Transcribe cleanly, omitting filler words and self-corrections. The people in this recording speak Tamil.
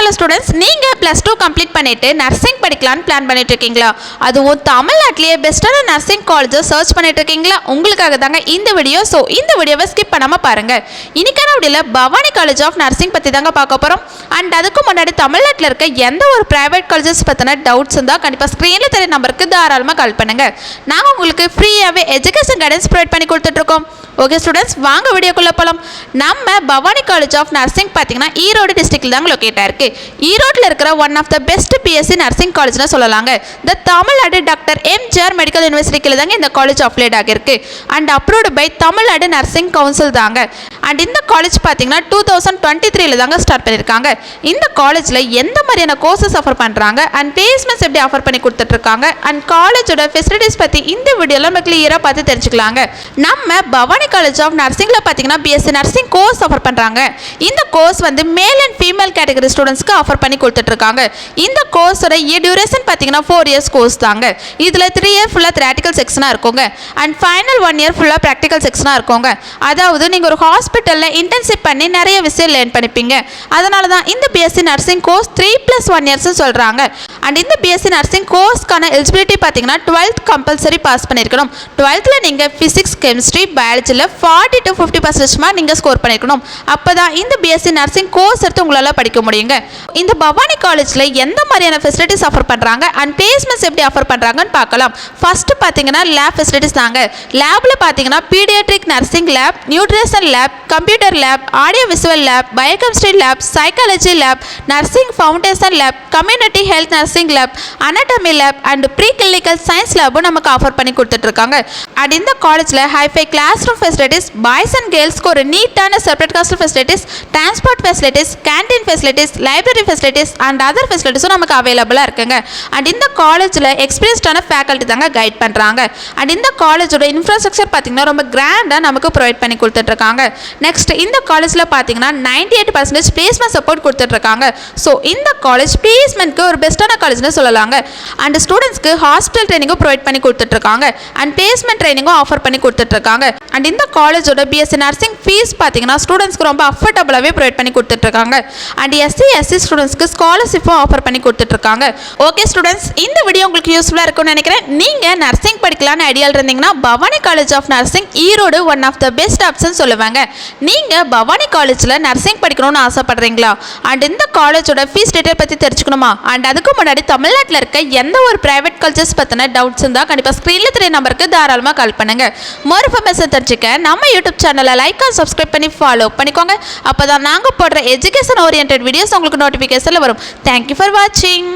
ஹலோ ஸ்டூடெண்ட்ஸ், நீங்கள் +2 கம்ப்ளீட் பண்ணிவிட்டு நர்சிங் படிக்கலான்னு பிளான் பண்ணிட்டு இருக்கீங்களா? அதுவும் தமிழ்நாட்டிலேயே பெஸ்ட்டான நர்சிங் காலேஜை சர்ச் பண்ணிட்டு இருக்கீங்களா? உங்களுக்காக தாங்க இந்த வீடியோ. ஸோ இந்த வீடியோவை ஸ்கிப் பண்ணாமல் பாருங்கள். இன்னைக்கான வீடியோவில் பவானி காலேஜ் ஆஃப் நர்சிங் பற்றி தாங்க பார்க்க போகிறோம். அண்ட் அதுக்கு முன்னாடி தமிழ்நாட்டில் இருக்க எந்த ஒரு ப்ரைவேட் காலேஜஸ் பற்றின டவுட்ஸ் இருந்தால் கண்டிப்பாக ஸ்க்ரீனில் தெரிய நம்பருக்கு தாராளமாக கால் பண்ணுங்கள். நாங்கள் உங்களுக்கு ஃப்ரீயாகவே எஜுகேஷன் கைடன்ஸ் ப்ரொவைட் பண்ணி கொடுத்துட்ருக்கோம். ஓகே ஸ்டூடெண்ட்ஸ், வாங்க வீடியோக்குள்ளே போகலாம். நம்ம பவானி காலேஜ் ஆஃப் நர்சிங் பார்த்தீங்கன்னா ஈரோடு டிஸ்ட்ரிக்டில் தாங்க லொக்கேட்டாக இருக்குது. ஈரோட்டில் இருக்கிற one of the best BSc nursing காலேஜ்னு சொல்லலாங்க. The Tamil Nadu doctor MGR medical யூனிவர்சிட்டியில் தாங்க இந்த காலேஜ் அப்ளைட் ஆகிருக்கு. And approved by Tamil Nadu nursing council தாங்க. அண்ட் இந்த காலேஜ் பார்த்தீங்கன்னா 2023 தாங்க ஸ்டார்ட் பண்ணியிருக்காங்க. இந்த காலேஜில் எந்த மாதிரியான கோர்சஸ் ஆஃபர் பண்ணுறாங்க அண்ட் பிளேஸ்மெண்ட்ஸ் எப்படி ஆஃபர் பண்ணி கொடுத்துட்ருக்காங்க அண்ட் காலேஜோட ஃபெசிலிட்டிஸ் பற்றி இந்த வீடியோவில் நம்ம கிளியராக பார்த்து தெரிஞ்சுக்கலாங்க. நம்ம பவானி காலேஜ் ஆஃப் நர்சிங்கில் பார்த்தீங்கன்னா பிஎஸ்சி நர்சிங் கோர்ஸ் ஆஃபர் பண்ணுறாங்க. இந்த கோர்ஸ் வந்து மேல் அண்ட் ஃபீமேல் கேட்டகரி ஸ்டூடெண்ட்ஸ்க்கு ஆஃபர் பண்ணி கொடுத்துட்ருக்காங்க. இந்த கோர்ஸோட டியூரேஷன் பார்த்தீங்கன்னா 4 இயர்ஸ் கோர்ஸ் தாங்க. இதில் 3 இயர் ஃபுல்லாக தியரிட்டிக்கல் செக்ஷனாக இருக்குங்க. அண்ட் ஃபைனல் 1 இயர் ஃபுல்லாக ப்ராக்டிக்கல் செக்ஷனாக இருக்குங்க. அதாவது நீங்கள் ஒரு ஹாஸ்பிட்டலில் இன்டர்ன்ஷிப் பண்ணி நிறைய விஷயம் லேர்ன் பண்ணிப்பீங்க. அதனால தான் இந்த பிஎஸ்சி நர்சிங் கோர்ஸ் 3+1 இயர்ஸ் சொல்கிறாங்க. அண்ட் இந்த பிஎஸ்சி நர்சிங் கோர்ஸ்க்கான எலிஜிபிலிட்டி பார்த்தீங்கன்னா 12th கம்பல்சரி பாஸ் பண்ணியிருக்கணும். 12th நீங்கள் ஃபிசிக்ஸ், கெமிஸ்ட்ரி, பயாலஜியில் 40 to 50% நீங்கள் ஸ்கோர் பண்ணியிருக்கணும். அப்போ தான் இந்த பிஎஸ்சி நர்சிங் கோர்ஸ் எடுத்து உங்களால் படிக்க முடியுங்க. இந்த பவானி காலேஜில் எந்த மாதிரியான ஃபெசிலிட்டிஸ் ஆஃபர் பண்ணுறாங்க அண்ட் பிளேஸ்மெண்ட்ஸ் எப்படி ஆஃபர் பண்ணுறாங்கன்னு பார்க்கலாம். ஃபஸ்ட்டு பார்த்தீங்கன்னா லேப் ஃபெசிலிட்டிஸ் தாங்க. லேபில் பார்த்தீங்கன்னா paediatric nursing lab, nutrition lab, computer lab, audio visual lab, biochemistry lab, psychology lab, nursing foundation lab, community health nursing lab, anatomy lab and pre clinical science லேபும் நமக்கு ஆஃபர் பண்ணி கொடுத்துட்ருக்காங்க. அண்ட் இந்த காலேஜில் hifi class room facilities, boys and கேர்ள்ஸ்க்கு ஒரு நீட்டான separate hostel facilities, transport facilities, canteen facilities, library facilities and other ஃபெசிலிட்டிஸும் நமக்கு அவைலபிளாக இருக்குங்க. அண்ட் இந்த காலேஜில் எக்ஸ்பீரியன்ஸ்டான ஃபேக்கல்ட்டி தாங்க கைட் பண்ணுறாங்க. அண்ட் இந்த காலேஜோட இன்ஃப்ராஸ்ட்ரக்சர் பார்த்தீங்கன்னா ரொம்ப கிராண்டாக நமக்கு ப்ரொவைட் பண்ணி கொடுத்துட்ருக்காங்க. நெக்ஸ்ட் இந்த காலேஜில் பார்த்தீங்கன்னா 98% பிளேஸ்மெண்ட் சப்போர்ட் கொடுத்துட்ருக்காங்க. ஸோ இந்த காலேஜ் பிளேஸ்மெண்ட்க்கு ஒரு பெஸ்ட்டான காலேஜ்னு சொல்லலாங்க. அண்ட் ஸ்டூடெண்ட்ஸ்க்கு ஹாஸ்பிட்டல் ட்ரைனிங்கும் ப்ரொவைட் பண்ணி கொடுத்துட்ருக்காங்க. அண்ட் பிளேஸ்மெண்ட் ட்ரைனிங்கும் ஆஃபர் பண்ணி கொடுத்துட்ருக்காங்க. அண்ட் இந்த காலேஜோட பிஎஸ்சி நர்சிங் ஃபீஸ் பார்த்தீங்கன்னா ஸ்டூடெண்ட்ஸ்க்கு ரொம்ப அஃபோர்டபுளாகவே ப்ரொவைட் பண்ணி கொடுத்துட்ருக்காங்க. அண்ட் எஸ்சி ஸ்டூடெண்ட்ஸ்க்கு ஸ்காலர்ஷிப்பும் ஆஃபர் பண்ணி கொடுத்துட்ருக்காங்க. ஓகே ஸ்டூடெண்ட்ஸ், இந்த வீடியோ உங்களுக்கு யூஸ்ஃபுல்லாக இருக்கும்னு நினைக்கிறேன். நீங்கள் நர்சிங் படிக்கலான்னு ஐடியாவில் இருந்தீங்கன்னா Bhavani college of nursing Erode one of the best option சொல்லுவாங்க. நீங்கள் பவானி காலேஜில் நர்சிங் படிக்கணும்னு ஆசைப்படுறீங்களா? அண்ட் இந்த காலேஜோட ஃபீஸ் டீட்டெயில் பற்றி தெரிஞ்சுக்கணுமா? அண்ட் அதுக்கு முன்னாடி தமிழ்நாட்டில் இருக்க எந்த ஒரு ப்ரைவேட் காலேஜஸ் பற்றின டவுட்ஸ் இருந்தால் கண்டிப்பாக ஸ்க்ரீனில் தெரிய நம்பருக்கு தாராளமாக கால் பண்ணுங்கள். மோர் இன்ஃபர்மேஷன் தெரிஞ்சுக்க நம்ம யூடியூப் சேனலை லைக் அண்ட் சப்ஸ்கிரைப் பண்ணி ஃபாலோ பண்ணிக்கோங்க. அப்போ தான் நாங்கள் போடுற எஜுகேஷன் ஓரியன்ட் வீடியோஸ் உங்களுக்கு நோட்டிஃபிகேஷனில் வரும். தேங்க்யூ ஃபார் வாட்சிங்.